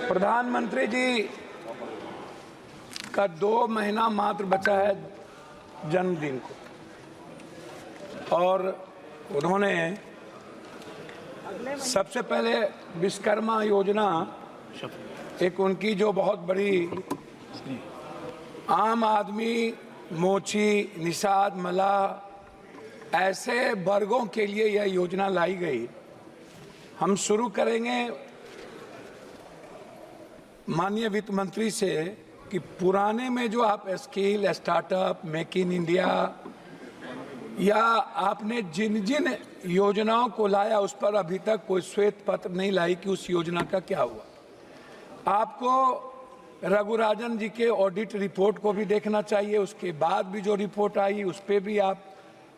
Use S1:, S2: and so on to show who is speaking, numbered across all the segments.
S1: प्रधानमंत्री जी का 2 महीना मात्र बचा है जन्मदिन को, और उन्होंने सबसे पहले विश्वकर्मा योजना, एक उनकी जो बहुत बड़ी आम आदमी, मोची, निषाद, मलाह ऐसे वर्गों के लिए यह योजना लाई गई। हम शुरू करेंगे माननीय वित्त मंत्री से कि पुराने में जो आप skill, startup, make in India या आपने जिन जिन योजनाओं को लाया उस पर अभी तक कोई श्वेत पत्र नहीं लाई कि उस योजना का क्या हुआ। आपको रघुराजन जी के ऑडिट रिपोर्ट को भी देखना चाहिए। उसके बाद भी जो रिपोर्ट आई उस पर भी आप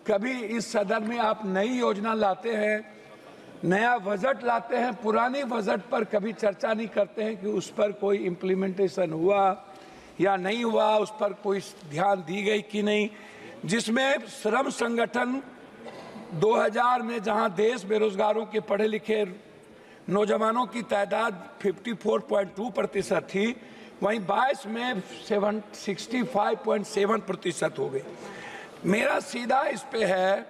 S1: कभी इस सदन में आप नई योजना लाते हैं, नया बजट लाते हैं, पुरानी बजट पर कभी चर्चा नहीं करते हैं कि उस पर कोई इम्प्लीमेंटेशन हुआ या नहीं हुआ, उस पर कोई ध्यान दी गई कि नहीं। जिसमें श्रम संगठन 2000 में जहां देश बेरोजगारों के पढ़े लिखे नौजवानों की तादाद 54.2% थी, वहीं 22 में 65.7% हो गई। मेरा सीधा इस पे है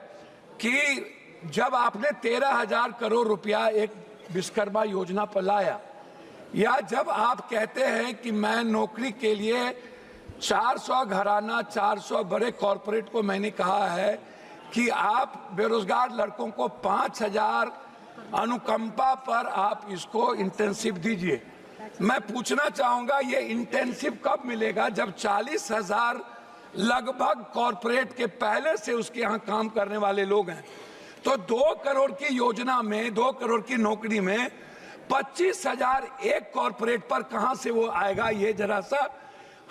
S1: कि जब आपने 13,000 करोड़ रुपया एक विश्वकर्मा योजना पर लाया, या जब आप कहते हैं कि मैं नौकरी के लिए 400 घराना, 400 बड़े कॉरपोरेट को मैंने कहा है कि आप बेरोजगार लड़कों को 5,000 अनुकंपा पर आप इसको इंटेंसिव दीजिए। मैं पूछना चाहूंगा ये इंटेंसिव कब मिलेगा? जब 40,000 लगभग कॉरपोरेट के पहले से उसके यहाँ काम करने वाले लोग हैं। तो 2 करोड़ की योजना में, 2 करोड़ की नौकरी में 25,000 एक कॉरपोरेट पर कहां से वो आएगा? ये जरा सा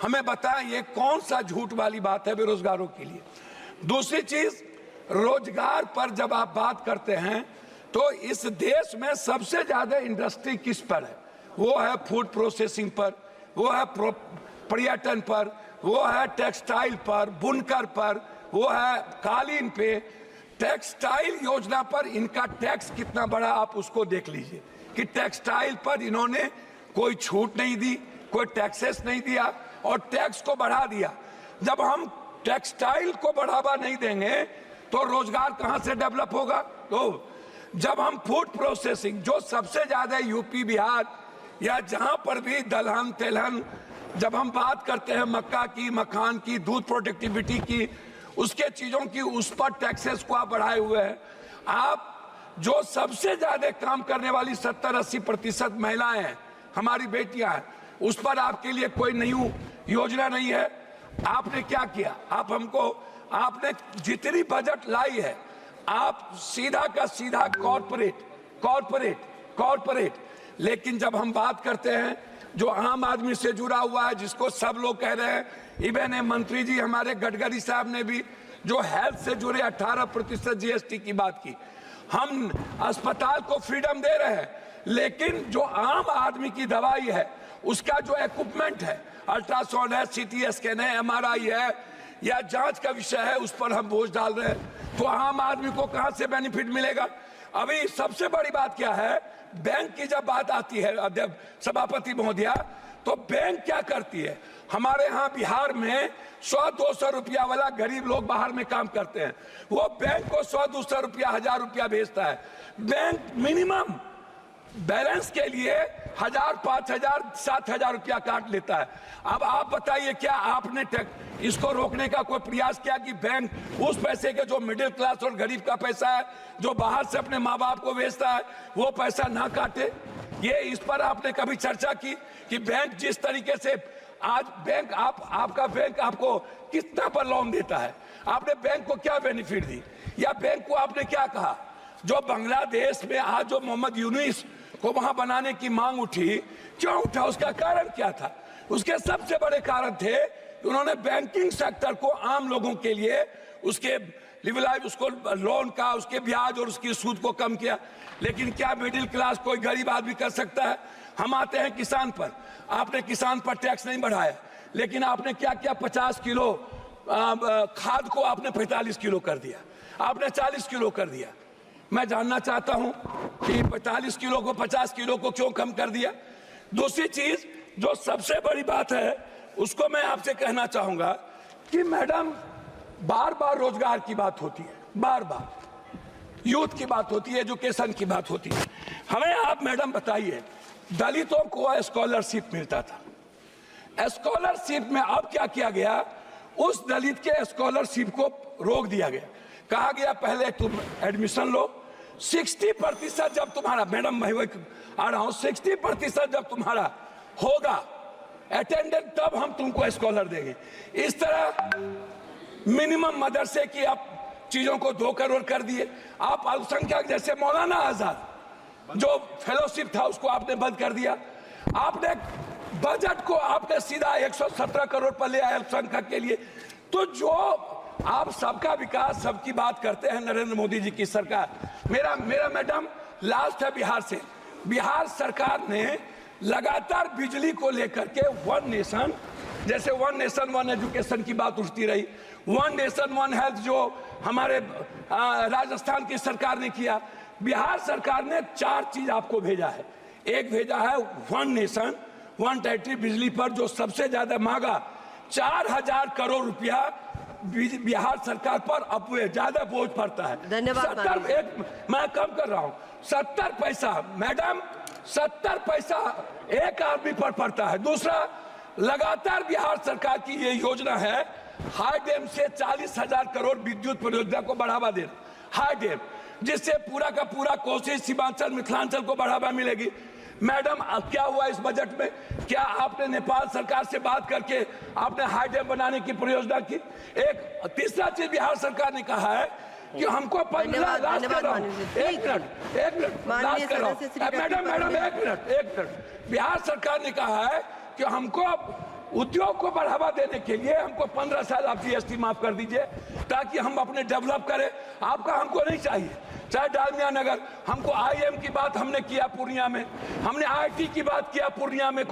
S1: हमें बताएं, ये कौन सा झूठ वाली बात है बेरोजगारों के लिए। दूसरी चीज, रोजगार पर जब आप बात करते हैं तो इस देश में सबसे ज्यादा इंडस्ट्री किस पर है? वो है फूड प्रोसेसिंग पर, वो है पर्यटन पर, वो है टेक्सटाइल पर, बुनकर पर, वो है कालीन पे। टेक्सटाइल योजना पर इनका टैक्स कितना बड़ा आप उसको देख लीजिए कि टेक्सटाइल पर इन्होंने कोई छूट नहीं दी, कोई टैक्सेस नहीं दिया और टैक्स को बढ़ा दिया। जब हम टेक्सटाइल को बढ़ावा नहीं देंगे तो रोजगार कहां से डेवलप होगा? तो जब हम फूड प्रोसेसिंग, जो सबसे ज्यादा यूपी, बिहार या जहां पर भी दलहन तेलहन, जब हम बात करते हैं मक्का की, मखान की, दूध प्रोडक्टिविटी की, उसके चीजों की, उस पर टैक्सेस को आप बढ़ाए हुए हैं। आप जो सबसे ज्यादा काम करने वाली 70-80% महिलाएं हैं, हमारी बेटियां हैं, उस पर आपके लिए कोई नई योजना नहीं है। आपने क्या किया? आप हमको, आपने जितनी बजट लाई है आप सीधा का सीधा कॉर्पोरेट कॉर्पोरेट कॉर्पोरेट। लेकिन जब हम बात करते हैं जो आम आदमी से जुड़ा हुआ है, जिसको सब लोग कह रहे हैं, इवन मंत्री जी हमारे गडकरी साहब ने भी जो हेल्थ से जुड़े 18% जीएसटी की बात की। हम अस्पताल को फ्रीडम दे रहे हैं, लेकिन जो आम आदमी की दवाई है, उसका जो इक्विपमेंट है, अल्ट्रासाउंड है, सीटी स्कैन है, एमआरआई है या जांच का विषय है, उस पर हम बोझ डाल रहे हैं। तो आम आदमी को कहां से बेनिफिट मिलेगा? अभी सबसे बड़ी बात क्या है, बैंक की जब बात आती है अध्यक्ष सभापति महोदया, तो बैंक क्या करती है? हमारे यहाँ बिहार में 100-200 रुपया वाला गरीब लोग बाहर में काम करते हैं, वो बैंक को 100-200 रुपया, 1000 रुपया भेजता है। बैंक मिनिमम बैलेंस के लिए 1000, 5000, 7000 रुपया काट लेता है। अब आप बताइए, क्या आपने इसको रोकने का कोई प्रयास किया कि बैंक उस पैसे के, जो मिडिल क्लास और गरीब का पैसा है, जो बाहर से अपने माँ बाप को भेजता है, वो पैसा ना काटे? ये इस पर आपने कभी चर्चा की कि बैंक जिस तरीके से आज बैंक आपका बैंक आपको कितना पर लोन देता है? आपने बैंक को क्या बेनिफिट दी? या बैंक को आपने क्या कहा? जो बांग्लादेश में आज जो मोहम्मद यूनुस को वहां बनाने की मांग उठी, क्यों उठा? उसका कारण क्या था? उसके सबसे बड़े कारण थे कि उन्होंने बैंकिंग सेक्टर को आम लोगों के लिए उसके लिवलाइज, उसको लोन का, उसके ब्याज और उसकी सूद को कम किया। लेकिन क्या मिडिल क्लास कोई गरीब आदमी कर सकता है? हम आते हैं किसान पर, आपने किसान पर टैक्स नहीं बढ़ाया, लेकिन आपने क्या किया? 50 किलो खाद को आपने 45 किलो कर दिया, आपने 40 किलो कर दिया। मैं जानना चाहता हूं कि 45 किलो को 50 किलो को क्यों कम कर दिया? दूसरी चीज जो सबसे बड़ी बात है उसको मैं आपसे कहना चाहूंगा कि मैडम बार बार रोजगार की बात होती है, बार बार यूथ की बात होती है, एजुकेशन की बात होती है। हमें आप मैडम बताइए, दलितों को स्कॉलरशिप मिलता था, स्कॉलरशिप में अब क्या किया गया, उस दलित के स्कॉलरशिप को रोक दिया गया। कहा गया पहले तुम एडमिशन लो, 60% जब तुम्हारा, मैडम मैं आ रहा हूं, 60% जब तुम्हारा होगा अटेंडेंस तब हम तुमको स्कॉलर देंगे। इस तरह मिनिमम मदरसे की आप चीजों को 2 करोड़ कर दिए। आप अल्पसंख्यक जैसे मौलाना आजाद जो फेलोशिप था उसको आपने बंद कर दिया। आपने बजट को आपने सीधा 117 करोड़ पर ले आए अल्पसंख्यक के लिए। तो जो आप सबका विकास सबकी बात करते हैं नरेंद्र मोदी जी की सरकार। मेरा मैडम लास्ट है बिहार से। बिहार सरकार ने लगातार बिजली को लेकर के वन नेशन, जैसे वन नेशन वन एजुकेशन की बात उठती रही, वन नेशन वन हेल्थ जो हमारे राजस्थान की सरकार ने किया, बिहार सरकार ने 4 चीज आपको भेजा है। एक भेजा है वन नेशन वन टेरिटरी बिजली पर जो सबसे ज्यादा मांगा 4000 करोड़ रुपया बिहार सरकार पर अब ज्यादा बोझ पड़ता है।
S2: धन्यवाद।
S1: मैं कम कर रहा हूं, 70 पैसा मैडम, 70 पैसा एक आदमी पर पड़ता है। दूसरा, लगातार बिहार सरकार की ये योजना है हाई डैम से 40,000 करोड़ विद्युत परियोजना को बढ़ावा देना, हाई डैम, जिससे पूरा का पूरा कोसी सीमांचल मिथिलांचल को बढ़ावा मिलेगी। मैडम क्या हुआ इस बजट में? क्या आपने नेपाल सरकार से बात करके आपने हाई डैम बनाने की परियोजना की? एक तीसरा चीज बिहार सरकार ने कहा है कि हमको 15 लाख कर रहा हूं, एक मिनट लास्ट कर रहा हूं मैडम, एक मिनट। बिहार सरकार ने कहा है कि हमको उद्योग को बढ़ावा देने के लिए हमको 15 साल आप जीएसटी माफ कर दीजिए ताकि हम अपने डेवलप करें। आपका हमको नहीं चाहिए, चाहे डालमिया नगर, हमको आईएम की बात हमने किया पूर्णिया में, हमने आईटी की बात किया पूर्णिया में,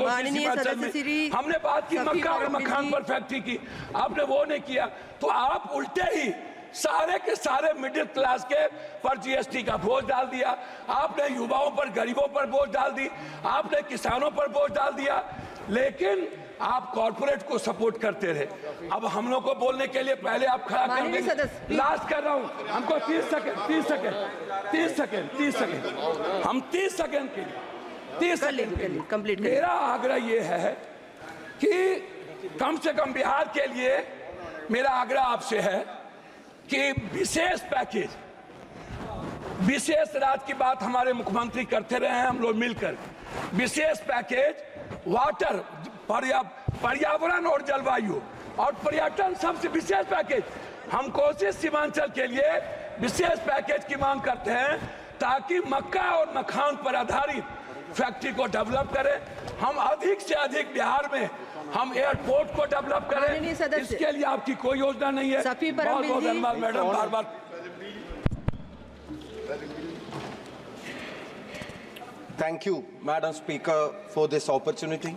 S1: हमने बात की मक्का और मखान पर फैक्ट्री की, आपने वो नहीं किया। तो आप उल्टे ही सारे के सारे मिडिल क्लास के पर जीएसटी का बोझ डाल दिया, आपने युवाओं पर, गरीबों पर बोझ डाल दी, आपने किसानों पर बोझ डाल दिया, लेकिन आप कॉर्पोरेट को सपोर्ट करते रहे। अब हम लोग को बोलने के लिए पहले आप खड़ा कर देंगे। लास्ट कर रहा हूं, हमको 30 सेकंड हम 30 सेकंड के लिए 30 सेकंड
S2: कंप्लीट।
S1: मेरा आग्रह ये है कि कम से कम बिहार के लिए मेरा आग्रह आपसे है कि विशेष पैकेज, विशेष राज्य की बात हमारे मुख्यमंत्री करते रहे हैं, हम लोग मिलकर विशेष पैकेज वाटर, पर्यावरण और जलवायु और पर्यटन, सबसे विशेष पैकेज हम कोसी सीमांचल के लिए विशेष पैकेज की मांग करते हैं ताकि मक्का और मखान पर आधारित फैक्ट्री को डेवलप करें। हम अधिक से अधिक बिहार में हम एयरपोर्ट को डेवलप करें, इसके लिए आपकी कोई योजना नहीं है। बहुत बहुत धन्यवाद madam, bar bar.
S3: Thank you, Madam Speaker, for this opportunity.